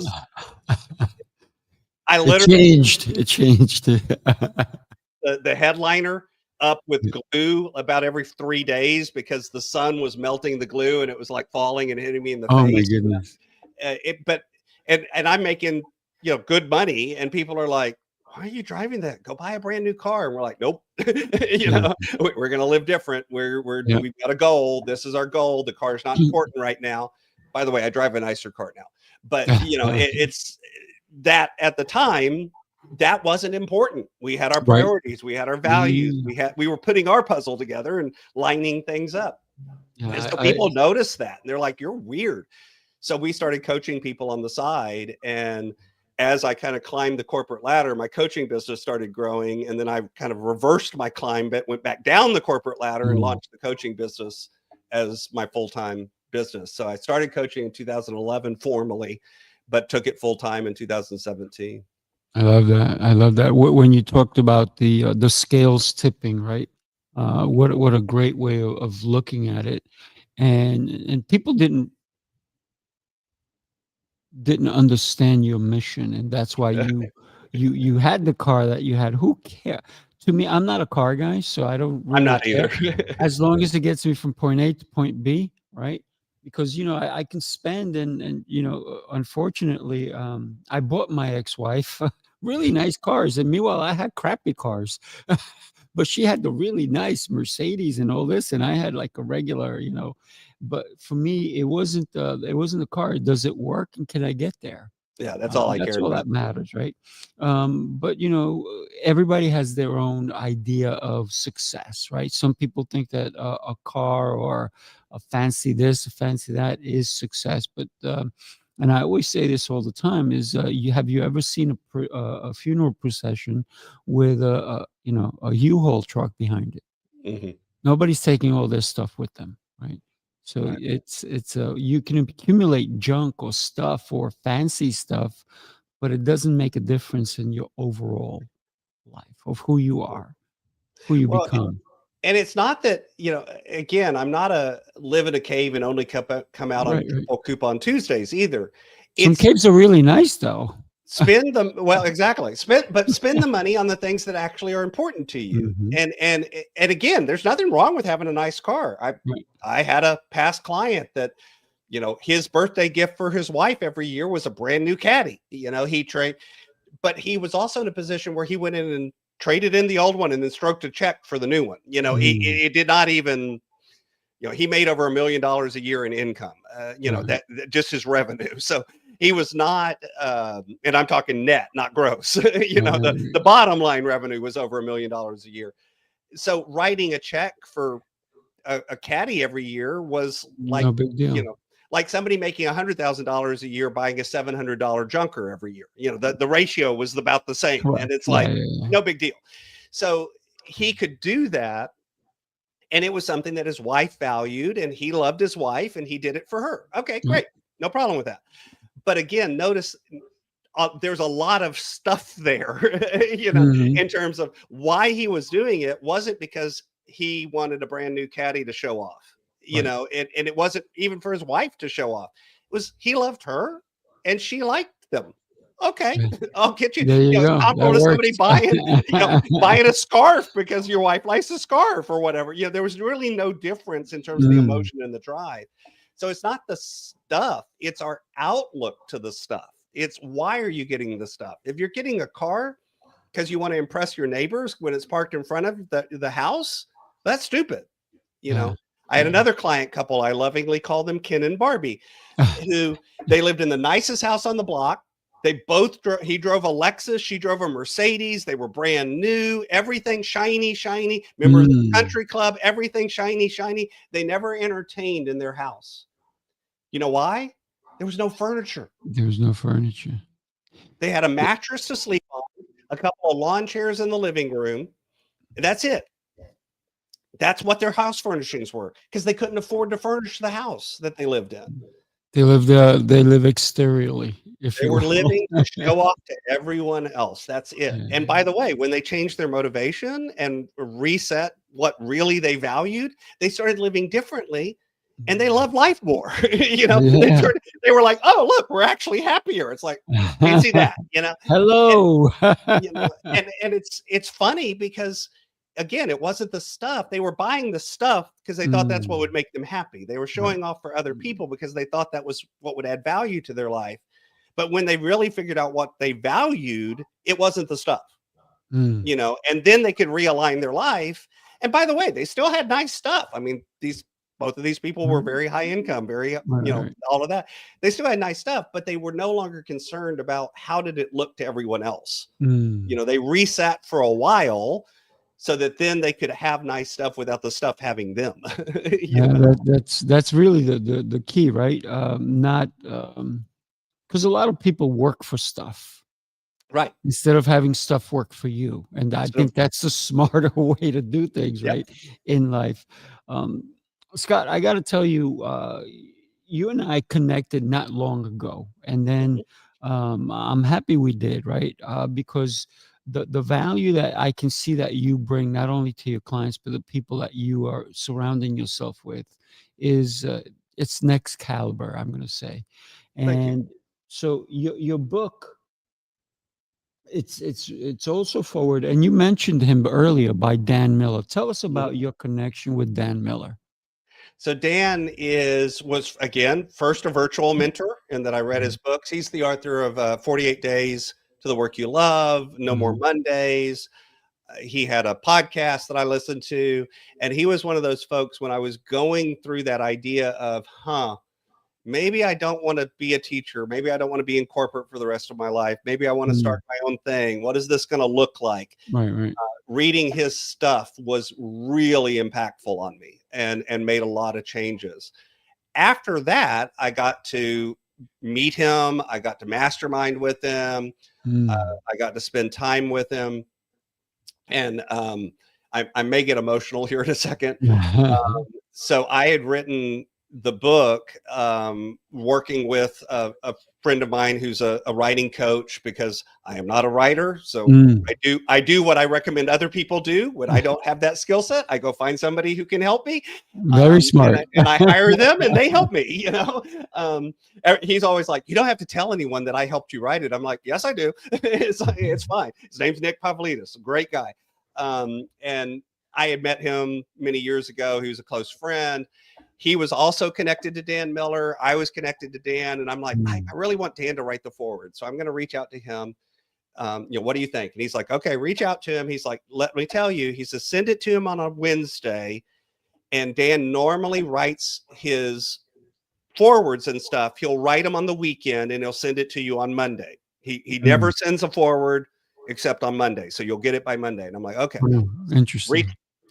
I literally It changed. the headliner up with glue about every 3 days because the sun was melting the glue and it was like falling and hitting me in the Oh my face. goodness. And I'm making good money, and people are like, why are you driving that? Go buy a brand new car. And we're like, nope. We're gonna live different. We've got a goal. This is our goal. The car is not important right now. By the way, I drive a nicer car now, but it's that at the time that wasn't important. We had our priorities, we had our values, we were putting our puzzle together and lining things up. And so people noticed that and they're like, you're weird. So we started coaching people on the side. And as I kind of climbed the corporate ladder, my coaching business started growing. And then I kind of reversed my climb, but went back down the corporate ladder and launched the coaching business as my full-time business. So I started coaching in 2011 formally, but took it full-time in 2017. I love that. I love that. When you talked about the scales tipping, right? What a great way of looking at it, and people didn't understand your mission, and that's why you had the car that you had. Who cares? To me, I'm not a car guy, so I don't really I'm not care. either. As long as it gets me from point A to point B, right? Because I can spend and unfortunately, I bought my ex-wife really nice cars, and meanwhile I had crappy cars. But she had the really nice Mercedes and all this, and I had like a regular, but for me it wasn't the car. Does it work, and can I get there? Yeah, that's all I That's cared all about. that matters, right? But everybody has their own idea of success, right? Some people think that a car or a fancy this, a fancy that is success. But and I always say this all the time: is have you ever seen a funeral procession with a U-Haul truck behind it? Mm-hmm. Nobody's taking all their stuff with them, right? So Right. it's you can accumulate junk or stuff or fancy stuff, but it doesn't make a difference in your overall life of who you are, who you Well, become. and it's not that, again, I'm not a live in a cave and only come out on Right, right. Coupon Tuesdays either. Some It's caves are really nice, though. spend exactly. Spend the money on the things that actually are important to you. Mhm. And again, there's nothing wrong with having a nice car. Right. I had a past client that, his birthday gift for his wife every year was a brand new Caddy. But he was also in a position where he went in and traded in the old one and then stroked a check for the new one. It did not even, he made over $1 million a year in income, that just his revenue. So he was not, and I'm talking net, not gross, the bottom line revenue was over $1 million a year. So writing a check for a Caddy every year was like, No big deal. like somebody making $100,000 a year buying a $700 junker every year. The ratio was about the same. Correct. And it's Yeah, like, yeah. no big deal. So he could do that. And it was something that his wife valued, and he loved his wife and he did it for her. Okay, great. No problem with that. But again, notice there's a lot of stuff there, in terms of why he was doing it. Wasn't because he wanted a brand new Caddy to show off. you know, and it wasn't even for his wife to show off. It was, he loved her and she liked them. Okay, I'll get you. There you You know, it's go. comparable That to somebody buying, you know, works. buying a scarf because your wife likes a scarf or whatever. You know, there was really no difference in terms of the emotion and the drive. So it's not the stuff; it's our outlook to the stuff. It's why are you getting the stuff? If you're getting a car because you want to impress your neighbors when it's parked in front of the house, that's stupid. You know, I had another client couple, I lovingly call them Ken and Barbie, who they lived in the nicest house on the block. They both he drove a Lexus, she drove a Mercedes. They were brand new, everything shiny, shiny. Remember the country club, everything shiny, shiny. They never entertained in their house. You know why? There was no furniture. There was no furniture. They had a mattress to sleep on, a couple of lawn chairs in the living room, and that's it. That's what their house furnishings were because they couldn't afford to furnish the house that they lived in. They live exteriorly, if They you were will. living to show off to everyone else. That's it. And by the way, when they changed their motivation and reset what really they valued, they started living differently and they loved life more. You know, they were like, oh, look, we're actually happier. It's like, fancy that, you know. Hello. And, you know, and it's funny because again, it wasn't the stuff. They were buying the stuff because they thought that's what would make them happy. They were showing off for other people because they thought that was what would add value to their life. But when they really figured out what they valued, it wasn't the stuff, you know, and then they could realign their life. And by the way, they still had nice stuff. I mean, both of these people were very high income, very, you know, all of that. They still had nice stuff, but they were no longer concerned about how did it look to everyone else. You know, they reset for a while so that then they could have nice stuff without the stuff having them. That's really the key, right? Not because a lot of people work for stuff, right? Instead of having stuff work for you, and I think that's the smarter way to do things, right, in life. Scott, I got to tell you, you and I connected not long ago, and then I'm happy we did, right? Because the value that I can see that you bring not only to your clients but the people that you are surrounding yourself with is it's next caliber, I'm going to say. And so your book, it's also forward, and you mentioned him earlier, by Dan Miller. Tell us about your connection with Dan Miller. So Dan was again first a virtual mentor in that I read his books. He's the author of 48 Days to the Work You Love, No More Mondays. He had a podcast that I listened to, and he was one of those folks when I was going through that idea of, maybe I don't want to be a teacher. Maybe I don't want to be in corporate for the rest of my life. Maybe I want to start my own thing. What is this going to look like? Right. Reading his stuff was really impactful on me and made a lot of changes. After that, I got to meet him. I got to mastermind with him. I got to spend time with him. And I may get emotional here in a second. So I had written the book working with a friend of mine who's a writing coach, because I am not a writer. So I do what I recommend other people do. When I don't have that skill set, I go find somebody who can help me. Very smart. And I hire them and they help me, you know. He's always like, you don't have to tell anyone that I helped you write it. I'm like, yes, I do. It's fine. His name's Nick Pavlidis, a great guy. And I had met him many years ago. He was a close friend. He was also connected to Dan Miller. I was connected to Dan, and I'm like, I really want Dan to write the foreword. So I'm going to reach out to him. You know, what do you think? And he's like, okay, reach out to him. He's like, let me tell you, he says, send it to him on a Wednesday. And Dan normally writes his forewords and stuff. He'll write them on the weekend and he'll send it to you on Monday. He never sends a foreword except on Monday. So you'll get it by Monday. And I'm like, okay, interesting.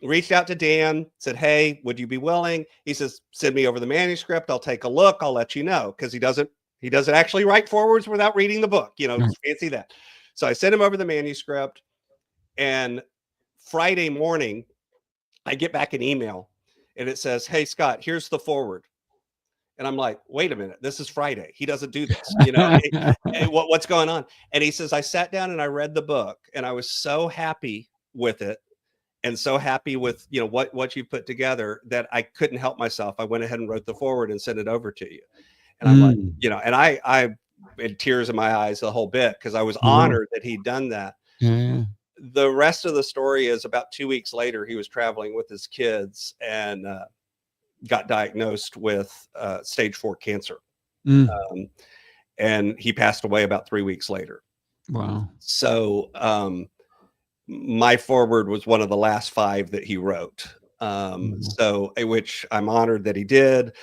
Reached out to Dan, said, hey, would you be willing? He says, send me over the manuscript. I'll take a look. I'll let you know. Cause he doesn't actually write forwards without reading the book, you know, fancy that. So I sent him over the manuscript, and Friday morning I get back an email and it says, hey, Scott, here's the foreword. And I'm like, wait a minute, this is Friday. He doesn't do this, you know, what's going on? And he says, I sat down and I read the book and I was so happy with it. and so happy with, you know, what you put together that I couldn't help myself. I went ahead and wrote the forward and sent it over to you. And I'm like, Mm. you know, and I had tears in my eyes the whole bit because I was Yeah. honored that he'd done that. Yeah. The rest of the story is about 2 weeks later, he was traveling with his kids and got diagnosed with stage 4 cancer. Mm. And he passed away about 3 weeks later. Wow. So my foreword was one of the last 5 that he wrote. So, which I'm honored that he did.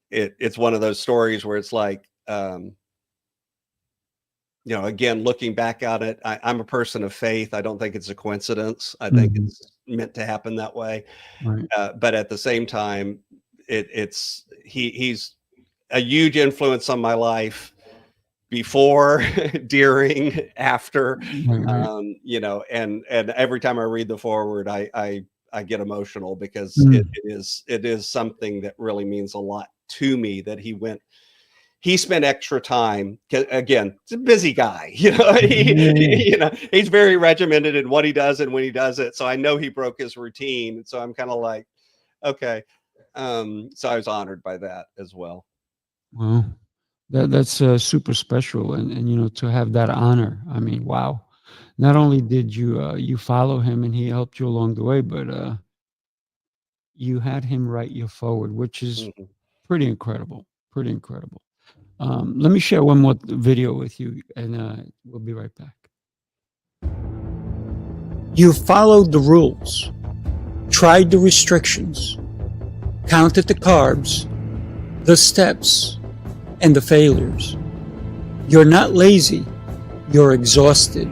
It's one of those stories where it's like, you know, again, looking back at it, I'm a person of faith. I don't think it's a coincidence. I think Mhm. it's meant to happen that way. Right. But at the same time, he's a huge influence on my life before, during, after, Right. you know, and every time I read the foreword, I get emotional because Mm. it is something that really means a lot to me that he spent extra time. Again, he's a busy guy, you know, you know, he's very regimented in what he does and when he does it. So I know he broke his routine. So I'm kind of like, okay. So I was honored by that as well. Wow. That's super special, and you know, to have that honor. I mean, wow. Not only did you follow him and he helped you along the way, but you had him write you forward, which is Mhm. pretty incredible. Pretty incredible. Let me share one more video with you, and we'll be right back. You followed the rules, tried the restrictions, counted the carbs, the steps, and the failures. You're not lazy, you're exhausted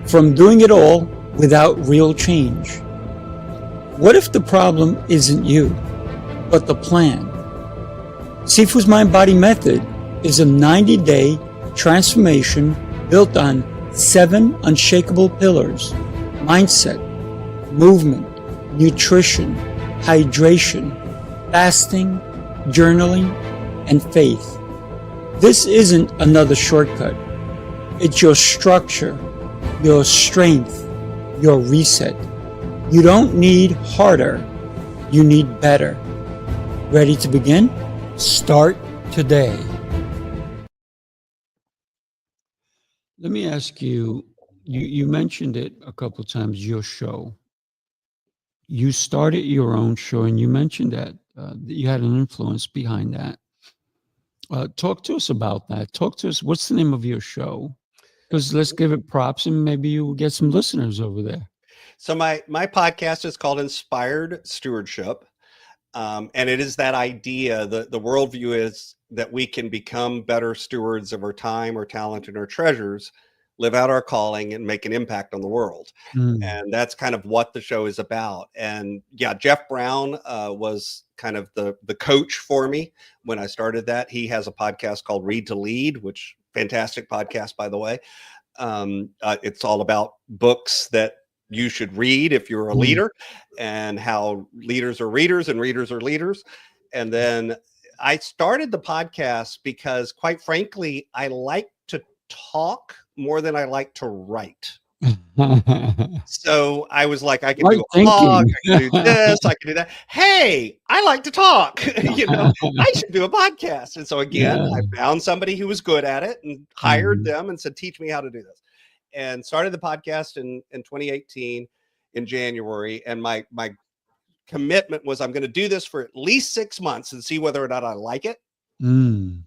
from doing it all without real change. What if the problem isn't you, but the plan? Sifu's Mind Body Method is a 90-day transformation built on 7 unshakable pillars: mindset, movement, nutrition, hydration, fasting, journaling, and faith. This isn't another shortcut. It's your structure, your strength, your reset. You don't need harder, you need better. Ready to begin? Start today. Let me ask you, you mentioned it a couple of times, your show. You started your own show, and you mentioned that you had an influence behind that. Talk to us about that. Talk to us. What's the name of your show? Because let's give it props, and maybe you will get some listeners over there. So my podcast is called Inspired Stewardship. And it is that idea, the worldview is that we can become better stewards of our time, our talent, and our treasures, live out our calling, and make an impact on the world. Mm. And that's kind of what the show is about. And yeah, Jeff Brown was kind of the coach for me when I started that. He has a podcast called Read to Lead, which fantastic podcast, by the way. It's all about books that you should read if you're a Mm. leader, and how leaders are readers and readers are leaders. And then I started the podcast because, quite frankly, I like to talk more than I like to write. So I was like, I can Right do a blog, thinking. I can do this, I can do that. Hey, I like to talk. You know, I should do a podcast. And so again, Yeah. I found somebody who was good at it and hired Mhm. them and said, teach me how to do this. And started the podcast in 2018 in January. And my commitment was, I'm going to do this for at least 6 months and see whether or not I like it. Mm.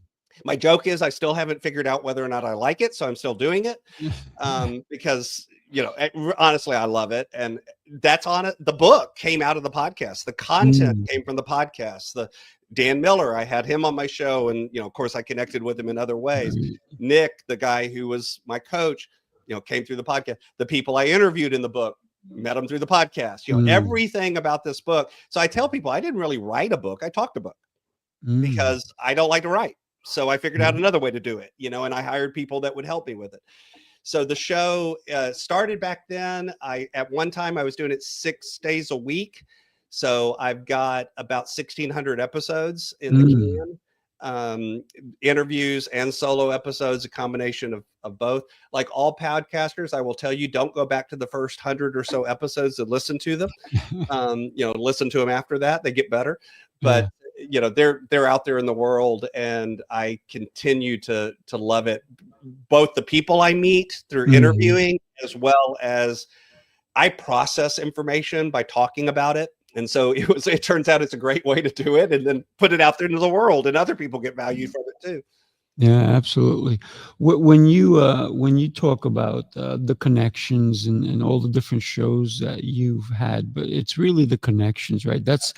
My joke is I still haven't figured out whether or not I like it, so I'm still doing it. Because, you know, honestly, I love it. And that's on it. The book came out of the podcast. The content Mm. came from the podcast. The Dan Miller, I had him on my show. And, you know, of course, I connected with him in other ways. Right. Nick, the guy who was my coach, you know, came through the podcast. The people I interviewed in the book, met them through the podcast. You know, Mm. everything about this book. So I tell people I didn't really write a book. I talked a book Mm. because I don't like to write. So I figured out Mhm. another way to do it, you know, and I hired people that would help me with it. So the show started back then. At one time I was doing it 6 days a week. So I've got about 1,600 episodes in the Mm. can. interviews and solo episodes, a combination of both. Like all podcasters, I will tell you, don't go back to the first 100 or so episodes and listen to them. Listen to them after that, they get better. But they're out there in the world, and I continue to love it. Both the people I meet through interviewing, as well as I process information by talking about it. And so it turns out it's a great way to do it, and then put it out there into the world, and other people get value from it too. Yeah, absolutely. When you talk about the connections and all the different shows that you've had, but it's really the connections, right? That's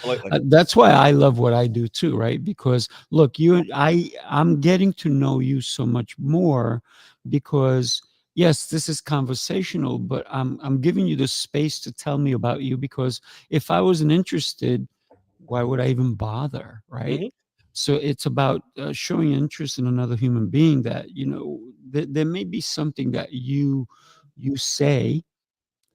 why I love what I do too, right? Because look, I'm getting to know you so much more, because yes, this is conversational, but I'm giving you the space to tell me about you, because if I wasn't interested, why would I even bother, right? So it's about showing interest in another human being, that there may be something that you say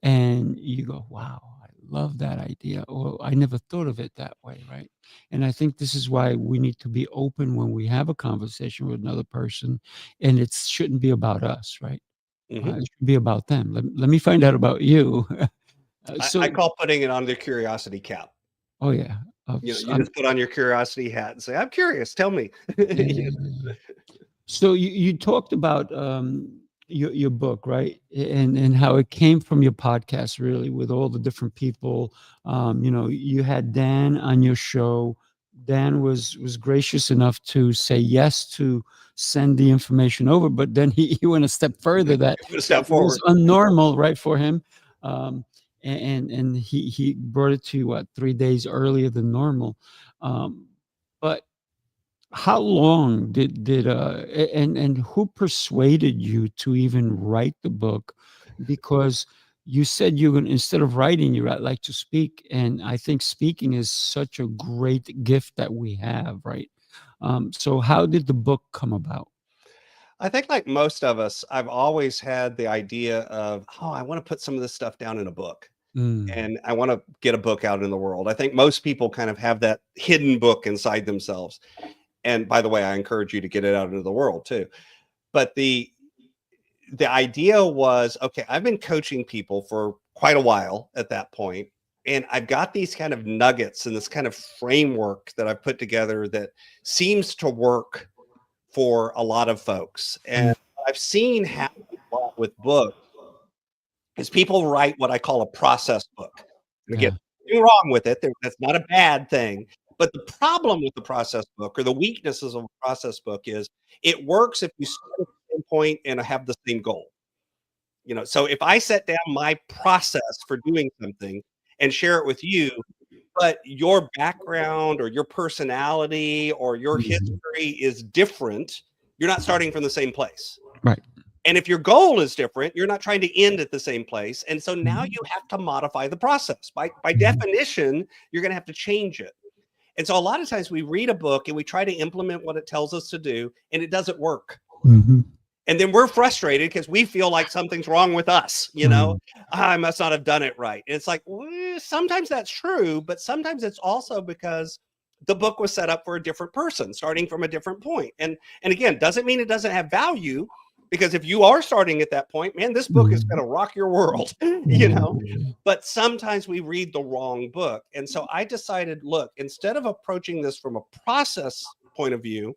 and you go, wow, I love that idea, or I never thought of it that way, right? And I think this is why we need to be open when we have a conversation with another person, and it shouldn't be about us, right? It should be about them. Let me find out about you. I call putting it on the curiosity cap. Oh yeah. You just put on your curiosity hat and say, I'm curious, tell me. So you talked about your book, right? And how it came from your podcast, really, with all the different people. You had Dan on your show. Dan was gracious enough to say yes to send the information over, but then he went a step further, that was unnormal, right, for him. And he brought it to you 3 days earlier than normal. But how long did and who persuaded you to even write the book? Because you said you're gonna, instead of writing, you like to speak, and I think speaking is such a great gift that we have, right? So how did the book come about? I think, like most of us, I've always had the idea of, I want to put some of this stuff down in a book. And I want to get a book out in the world. I think most people kind of have that hidden book inside themselves. And by the way, I encourage you to get it out into the world too. But the idea was, okay, I've been coaching people for quite a while at that point, and I've got these kind of nuggets and this kind of framework that I've put together that seems to work for a lot of folks. And I've seen happen a lot with books is people write what I call a process book. And again, nothing wrong with it. That's not a bad thing. But the problem with the process book, or the weaknesses of a process book, is it works if you start at the same point and have the same goal. So if I set down my process for doing something and share it with you, but your background or your personality or your history is different, you're not starting from the same place. Right. And if your goal is different, you're not trying to end at the same place. And so now you have to modify the process. By definition, you're going to have to change it. And so a lot of times we read a book and we try to implement what it tells us to do, and it doesn't work. And then we're frustrated because we feel like something's wrong with us. I must not have done it right. And it's like, well, sometimes that's true, but sometimes it's also because the book was set up for a different person, starting from a different point. And again, doesn't mean it doesn't have value. Because if you are starting at that point, man, this book is going to rock your world, But sometimes we read the wrong book. And so I decided, look, instead of approaching this from a process point of view,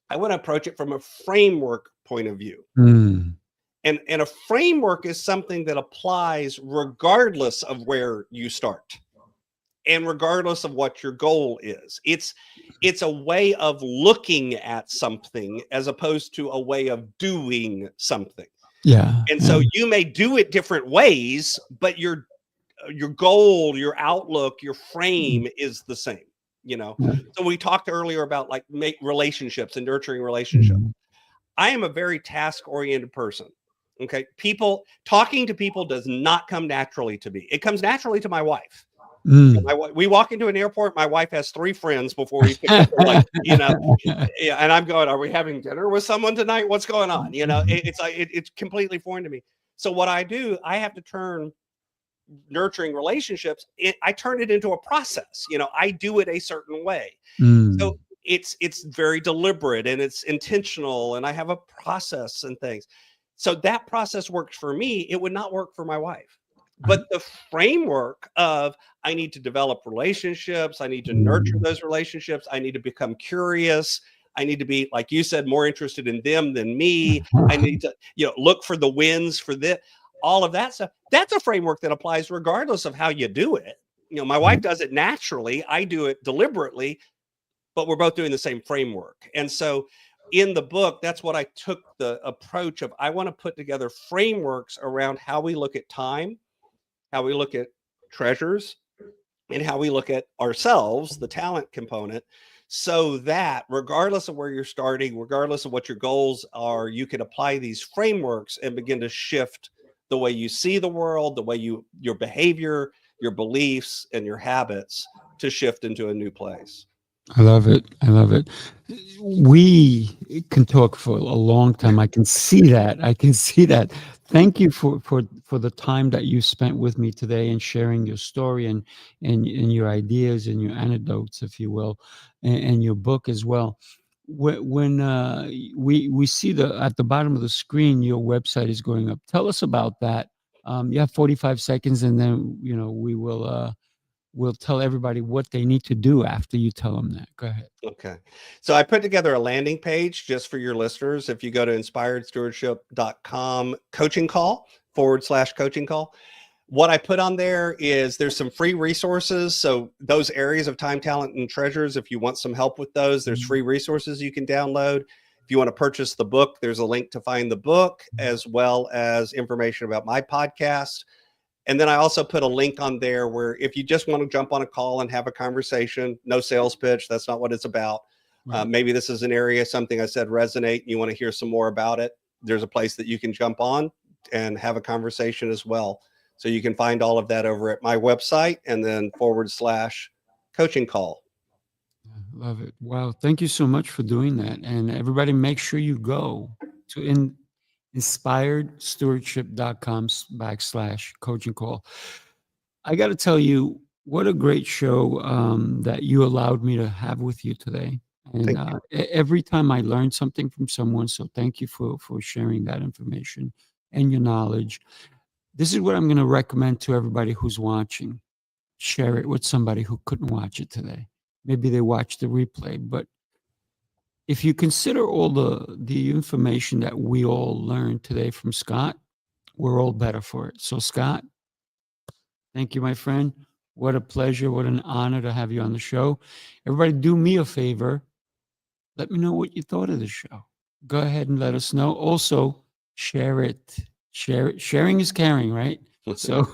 I want to approach it from a framework point of view. And a framework is something that applies regardless of where you start. And regardless of what your goal is, it's a way of looking at something as opposed to a way of doing something. And so you may do it different ways, but your goal, your outlook, your frame is the same. So we talked earlier about like relationships and nurturing relationships. I am a very task-oriented person. Okay, talking to people does not come naturally to me. It comes naturally to my wife. We walk into an airport. My wife has 3 friends before we pick up. And I'm going, are we having dinner with someone tonight? What's going on? It's completely foreign to me. So what I do, I have to turn nurturing relationships. I turn it into a process. I do it a certain way. So it's very deliberate and it's intentional, and I have a process and things. So that process works for me. It would not work for my wife. But the framework of I need to develop relationships, I need to nurture those relationships, I need to become curious, I need to be, like you said, more interested in them than me. I need to, look for the wins for this, all of that stuff. That's a framework that applies regardless of how you do it. My wife does it naturally, I do it deliberately, but we're both doing the same framework. And so in the book, that's what I took the approach of. I want to put together frameworks around how we look at time, how we look at treasures, and how we look at ourselves, the talent component, so that regardless of where you're starting, regardless of what your goals are, you can apply these frameworks and begin to shift the way you see the world, the way your behavior, your beliefs, and your habits to shift into a new place. I love it. I love it. We can talk for a long time. I can see that. I can see that. Thank you for the time that you spent with me today and sharing your story and your ideas and your anecdotes, if you will, and your book as well. When we see at the bottom of the screen, your website is going up. Tell us about that. You have 45 seconds, and then we will. We'll tell everybody what they need to do after you tell them that. Go ahead. Okay. So I put together a landing page just for your listeners. If you go to inspiredstewardship.com coaching call /coaching call, what I put on there is there's some free resources. So those areas of time, talent, and treasures, if you want some help with those, there's free resources you can download. If you want to purchase the book, there's a link to find the book, as well as information about my podcast. And then I also put a link on there where if you just want to jump on a call and have a conversation, no sales pitch, that's not what it's about. Right. Maybe this is an area, something I said resonate, and you want to hear some more about it. There's a place that you can jump on and have a conversation as well. So you can find all of that over at my website, and then /coaching call. Love it. Wow. Thank you so much for doing that. And everybody, make sure you go to inspiredstewardship.com /coaching call. I got to tell you, what a great show that you allowed me to have with you today. And every time I learn something from someone, so thank you for sharing that information and your knowledge. This is what I'm going to recommend to everybody who's watching. Share it with somebody who couldn't watch it today. Maybe they watched the replay, but if you consider all the information that we all learned today from Scott, we're all better for it. So Scott, thank you, my friend. What a pleasure. What an honor to have you on the show. Everybody, do me a favor. Let me know what you thought of the show. Go ahead and let us know. Also, share it. Share it. Sharing is caring, right? So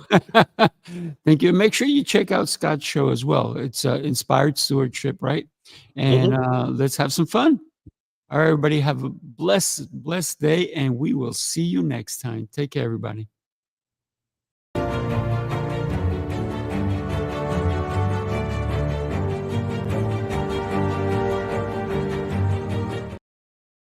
thank you. Make sure you check out Scott's show as well. It's Inspired Stewardship, right? And let's have some fun. All right, everybody, have a blessed day, and we will see you next time. Take care, everybody.